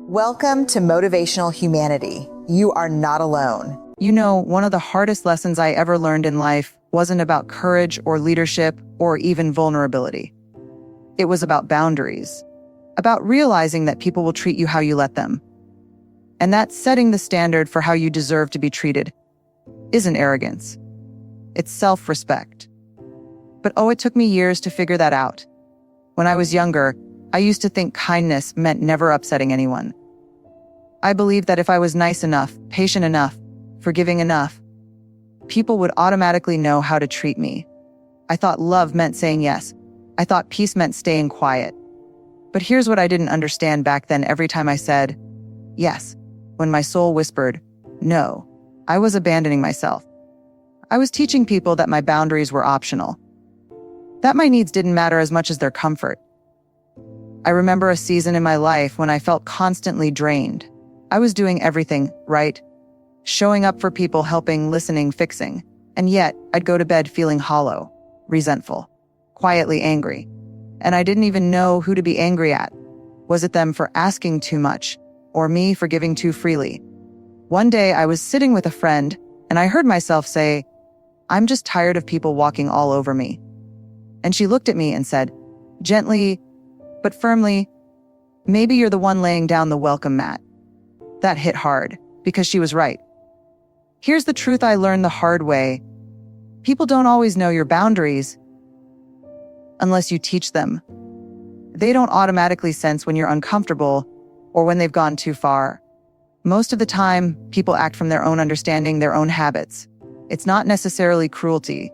Welcome to Motivational Humanity. You are not alone. You know, one of the hardest lessons I ever learned in life wasn't about courage or leadership or even vulnerability. It was about boundaries, about realizing that people will treat you how you let them. And that setting the standard for how you deserve to be treated isn't arrogance. It's self-respect. But it took me years to figure that out. When I was younger, I used to think kindness meant never upsetting anyone. I believed that if I was nice enough, patient enough, forgiving enough, people would automatically know how to treat me. I thought love meant saying yes. I thought peace meant staying quiet. But here's what I didn't understand back then. Every time I said yes, when my soul whispered no, I was abandoning myself. I was teaching people that my boundaries were optional, that my needs didn't matter as much as their comfort. I remember a season in my life when I felt constantly drained. I was doing everything right, showing up for people, helping, listening, fixing, and yet I'd go to bed feeling hollow, resentful, quietly angry. And I didn't even know who to be angry at. Was it them for asking too much, or me for giving too freely? One day I was sitting with a friend, and I heard myself say, "I'm just tired of people walking all over me." And she looked at me and said, gently but firmly, "Maybe you're the one laying down the welcome mat." That hit hard, because she was right. Here's the truth I learned the hard way. People don't always know your boundaries unless you teach them. They don't automatically sense when you're uncomfortable or when they've gone too far. Most of the time, people act from their own understanding, their own habits. It's not necessarily cruelty.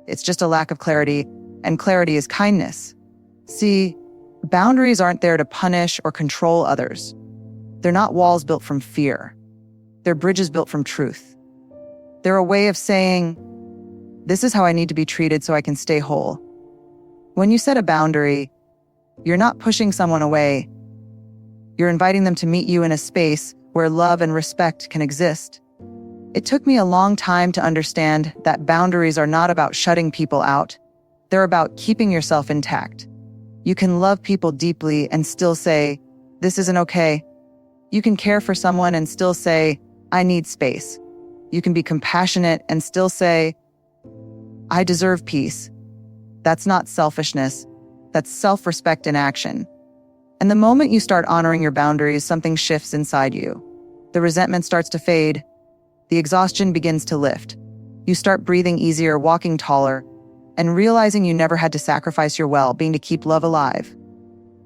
It's just a lack of clarity, and clarity is kindness. See, boundaries aren't there to punish or control others. They're not walls built from fear. They're bridges built from truth. They're a way of saying, this is how I need to be treated so I can stay whole. When you set a boundary, you're not pushing someone away. You're inviting them to meet you in a space where love and respect can exist. It took me a long time to understand that boundaries are not about shutting people out. They're about keeping yourself intact. You can love people deeply and still say, this isn't okay. You can care for someone and still say, I need space. You can be compassionate and still say, I deserve peace. That's not selfishness. That's self-respect in action. And the moment you start honoring your boundaries, something shifts inside you. The resentment starts to fade. The exhaustion begins to lift. You start breathing easier, walking taller, and realizing you never had to sacrifice your well-being to keep love alive.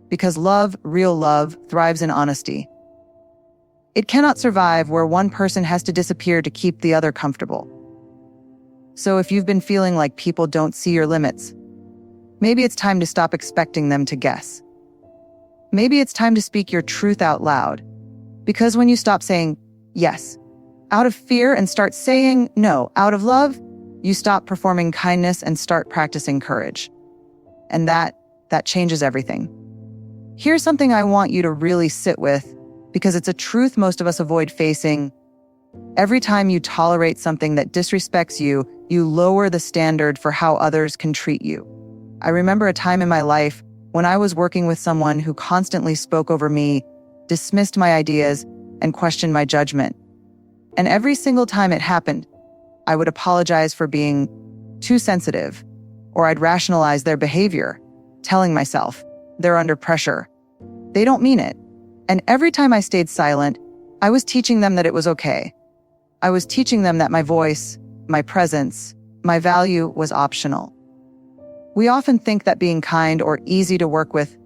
Because love, real love, thrives in honesty. It cannot survive where one person has to disappear to keep the other comfortable. So if you've been feeling like people don't see your limits, maybe it's time to stop expecting them to guess. Maybe it's time to speak your truth out loud. Because when you stop saying yes out of fear and start saying no out of love, you stop performing kindness and start practicing courage. And that changes everything. Here's something I want you to really sit with, because it's a truth most of us avoid facing. Every time you tolerate something that disrespects you, you lower the standard for how others can treat you. I remember a time in my life when I was working with someone who constantly spoke over me, dismissed my ideas, and questioned my judgment. And every single time it happened, I would apologize for being too sensitive, or I'd rationalize their behavior, telling myself, they're under pressure. They don't mean it. And every time I stayed silent, I was teaching them that it was okay. I was teaching them that my voice, my presence, my value was optional. We often think that being kind or easy to work with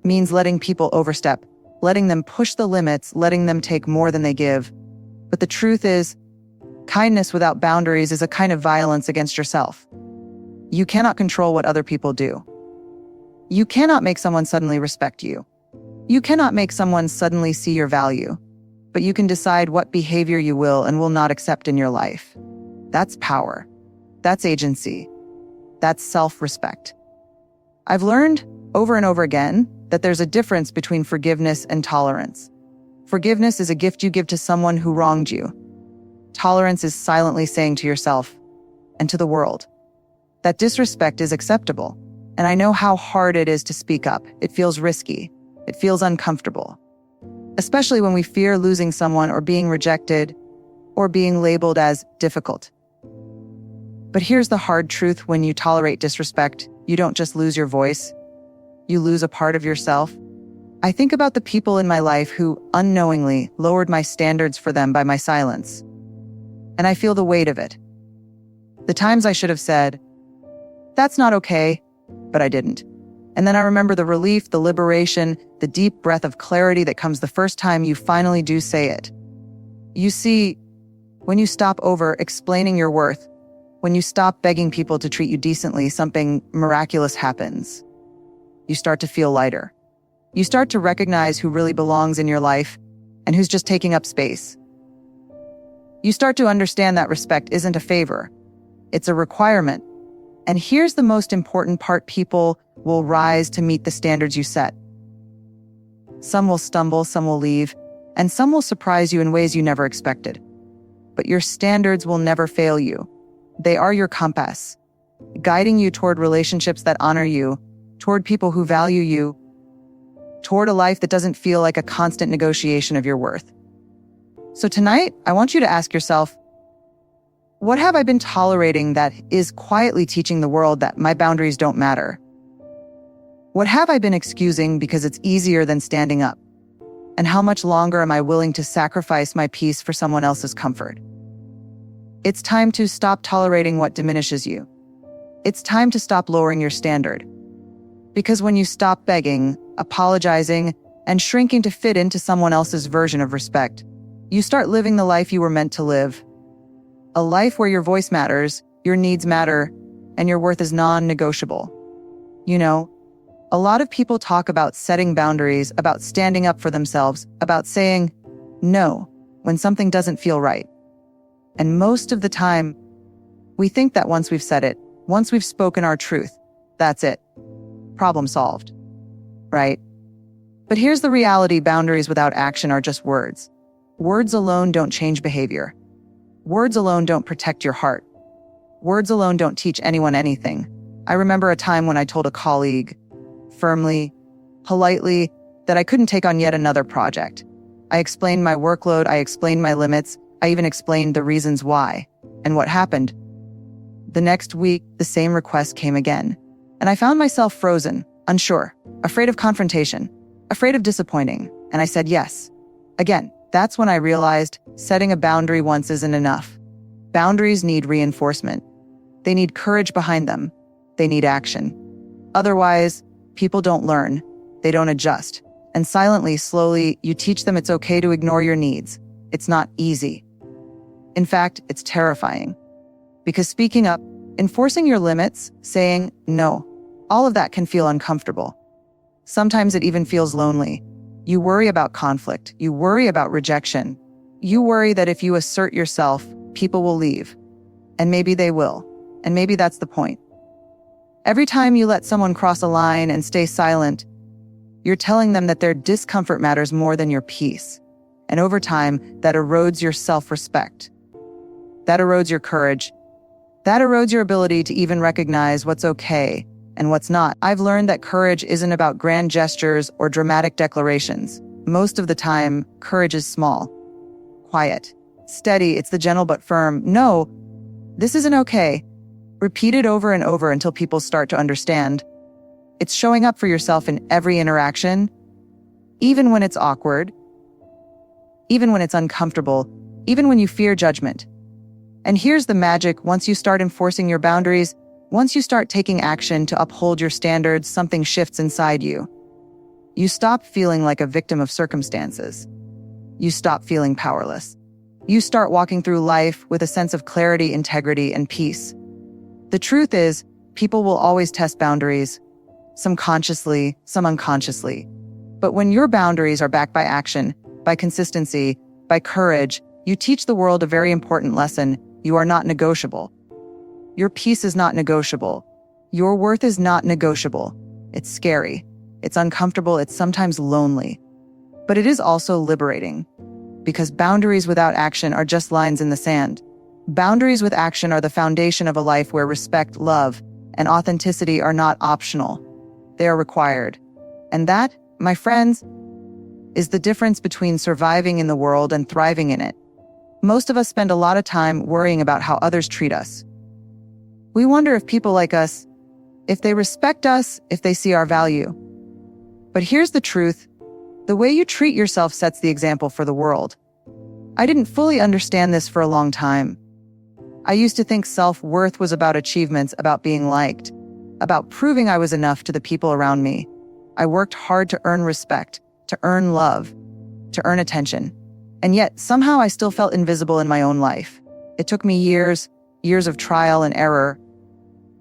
means letting people overstep, letting them push the limits, letting them take more than they give. But the truth is, kindness without boundaries is a kind of violence against yourself. You cannot control what other people do. You cannot make someone suddenly respect you. You cannot make someone suddenly see your value. But you can decide what behavior you will and will not accept in your life. That's power. That's agency. That's self-respect. I've learned over and over again that there's a difference between forgiveness and tolerance. Forgiveness is a gift you give to someone who wronged you. Tolerance is silently saying to yourself and to the world that disrespect is acceptable. And I know how hard it is to speak up. It feels risky. It feels uncomfortable. especially when we fear losing someone or being rejected or being labeled as difficult. But here's the hard truth: when you tolerate disrespect, you don't just lose your voice, you lose a part of yourself. I think about the people in my life who unknowingly lowered my standards for them by my silence. And I feel the weight of it. The times I should have said, "That's not okay," but I didn't. And then I remember the relief, the liberation, the deep breath of clarity that comes the first time you finally do say it. You see, when you stop over-explaining your worth, when you stop begging people to treat you decently, something miraculous happens. You start to feel lighter. You start to recognize who really belongs in your life and who's just taking up space. You start to understand that respect isn't a favor, it's a requirement. And here's the most important part: people will rise to meet the standards you set. Some will stumble, some will leave, and some will surprise you in ways you never expected. But your standards will never fail you. They are your compass, guiding you toward relationships that honor you, toward people who value you, toward a life that doesn't feel like a constant negotiation of your worth. So tonight, I want you to ask yourself, what have I been tolerating that is quietly teaching the world that my boundaries don't matter? What have I been excusing because it's easier than standing up? And how much longer am I willing to sacrifice my peace for someone else's comfort? It's time to stop tolerating what diminishes you. It's time to stop lowering your standard. Because when you stop begging, apologizing, and shrinking to fit into someone else's version of respect, you start living the life you were meant to live. A life where your voice matters, your needs matter, and your worth is non-negotiable. You know, a lot of people talk about setting boundaries, about standing up for themselves, about saying no when something doesn't feel right. And most of the time, we think that once we've said it, once we've spoken our truth, that's it. Problem solved. Right? But here's the reality: boundaries without action are just words. Words alone don't change behavior. Words alone don't protect your heart. Words alone don't teach anyone anything. I remember a time when I told a colleague, firmly, politely, that I couldn't take on yet another project. I explained my workload, I explained my limits, I even explained the reasons why. And what happened? The next week, the same request came again. And I found myself frozen, unsure, afraid of confrontation, afraid of disappointing. And I said yes. Again. That's when I realized setting a boundary once isn't enough. Boundaries need reinforcement. They need courage behind them. They need action. Otherwise, people don't learn. They don't adjust. And silently, slowly, you teach them it's okay to ignore your needs. It's not easy. In fact, it's terrifying. Because speaking up, enforcing your limits, saying no, all of that can feel uncomfortable. Sometimes it even feels lonely. You worry about conflict. You worry about rejection. You worry that if you assert yourself, people will leave. And maybe they will. And maybe that's the point. Every time you let someone cross a line and stay silent, you're telling them that their discomfort matters more than your peace. And over time, that erodes your self-respect. That erodes your courage. That erodes your ability to even recognize what's okay and what's not. I've learned that courage isn't about grand gestures or dramatic declarations. Most of the time, courage is small, quiet, steady. It's the gentle but firm, "No, this isn't okay." Repeat it over and over until people start to understand. It's showing up for yourself in every interaction, even when it's awkward, even when it's uncomfortable, even when you fear judgment. And here's the magic: once you start enforcing your boundaries, once you start taking action to uphold your standards, something shifts inside you. You stop feeling like a victim of circumstances. You stop feeling powerless. You start walking through life with a sense of clarity, integrity, and peace. The truth is, people will always test boundaries, some consciously, some unconsciously. But when your boundaries are backed by action, by consistency, by courage, you teach the world a very important lesson: you are not negotiable. Your peace is not negotiable. Your worth is not negotiable. It's scary. It's uncomfortable. It's sometimes lonely. But it is also liberating. Because boundaries without action are just lines in the sand. Boundaries with action are the foundation of a life where respect, love, and authenticity are not optional. They are required. And that, my friends, is the difference between surviving in the world and thriving in it. Most of us spend a lot of time worrying about how others treat us. We wonder if people like us, if they respect us, if they see our value. But here's the truth. The way you treat yourself sets the example for the world. I didn't fully understand this for a long time. I used to think self-worth was about achievements, about being liked, about proving I was enough to the people around me. I worked hard to earn respect, to earn love, to earn attention. And yet, somehow I still felt invisible in my own life. It took me years of trial and error,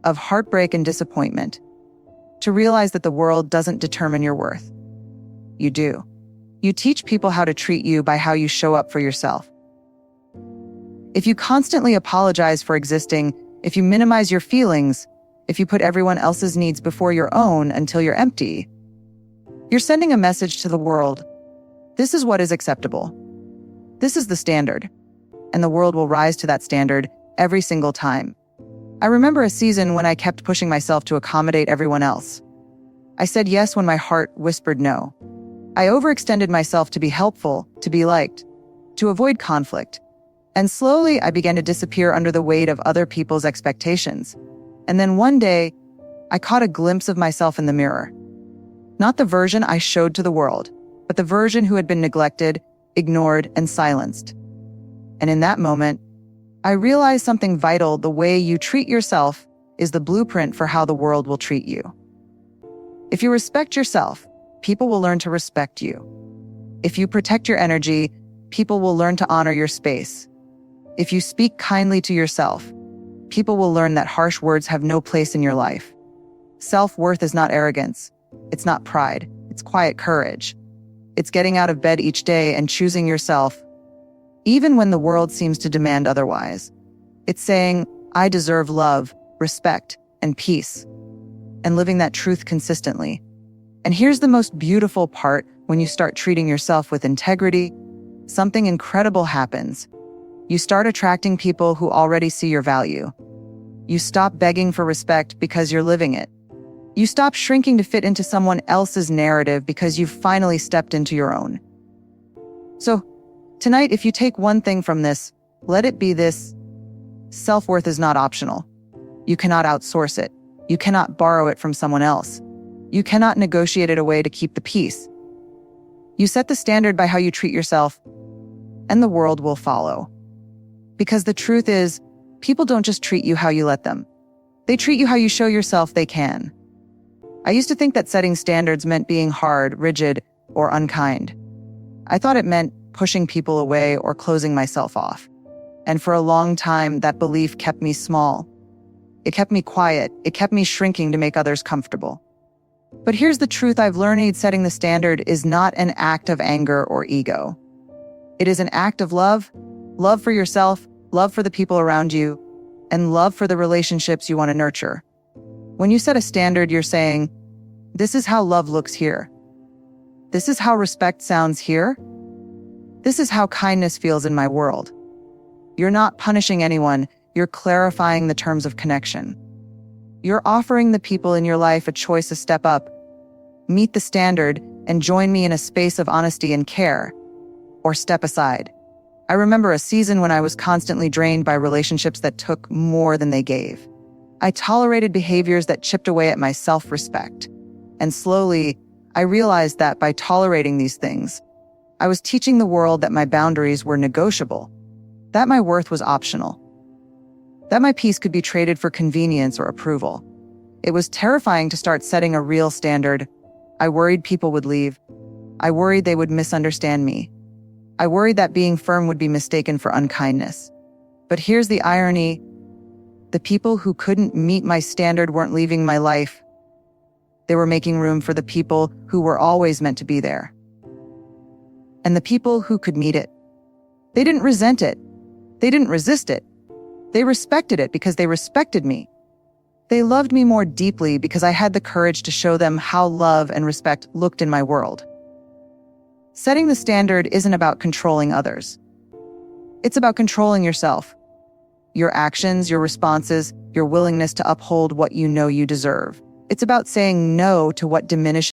of heartbreak and disappointment, to realize that the world doesn't determine your worth. You do. You teach people how to treat you by how you show up for yourself. If you constantly apologize for existing, if you minimize your feelings, if you put everyone else's needs before your own until you're empty, you're sending a message to the world. This is what is acceptable. This is the standard. And the world will rise to that standard every single time. I remember a season when I kept pushing myself to accommodate everyone else. I said yes when my heart whispered no. I overextended myself to be helpful, to be liked, to avoid conflict. And slowly I began to disappear under the weight of other people's expectations. And then one day, I caught a glimpse of myself in the mirror. Not the version I showed to the world, but the version who had been neglected, ignored, and silenced. And in that moment, I realized something vital. The way you treat yourself is the blueprint for how the world will treat you. If you respect yourself, people will learn to respect you. If you protect your energy, people will learn to honor your space. If you speak kindly to yourself, people will learn that harsh words have no place in your life. Self-worth is not arrogance. It's not pride. It's quiet courage. It's getting out of bed each day and choosing yourself, even when the world seems to demand otherwise. It's saying, I deserve love, respect, and peace, and living that truth consistently. And here's the most beautiful part: when you start treating yourself with integrity, something incredible happens. You start attracting people who already see your value. You stop begging for respect because you're living it. You stop shrinking to fit into someone else's narrative because you've finally stepped into your own. So, tonight, if you take one thing from this, let it be this: self-worth is not optional. You cannot outsource it. You cannot borrow it from someone else. You cannot negotiate it away to keep the peace. You set the standard by how you treat yourself, and the world will follow. Because the truth is, people don't just treat you how you let them. They treat you how you show yourself they can. I used to think that setting standards meant being hard, rigid, or unkind. I thought it meant pushing people away or closing myself off. And for a long time, that belief kept me small. It kept me quiet. It kept me shrinking to make others comfortable. But here's the truth I've learned: setting the standard is not an act of anger or ego. It is an act of love. Love for yourself, love for the people around you, and love for the relationships you want to nurture. When you set a standard, you're saying, this is how love looks here. This is how respect sounds here. This is how kindness feels in my world. You're not punishing anyone. You're clarifying the terms of connection. You're offering the people in your life a choice to step up, meet the standard, and join me in a space of honesty and care, or step aside. I remember a season when I was constantly drained by relationships that took more than they gave. I tolerated behaviors that chipped away at my self-respect. And slowly, I realized that by tolerating these things, I was teaching the world that my boundaries were negotiable, that my worth was optional, that my peace could be traded for convenience or approval. It was terrifying to start setting a real standard. I worried people would leave. I worried they would misunderstand me. I worried that being firm would be mistaken for unkindness. But here's the irony: the people who couldn't meet my standard weren't leaving my life. They were making room for the people who were always meant to be there. And the people who could meet it, they didn't resent it. They didn't resist it. They respected it because they respected me. They loved me more deeply because I had the courage to show them how love and respect looked in my world. Setting the standard isn't about controlling others. It's about controlling yourself. Your actions, your responses, your willingness to uphold what you know you deserve. It's about saying no to what diminishes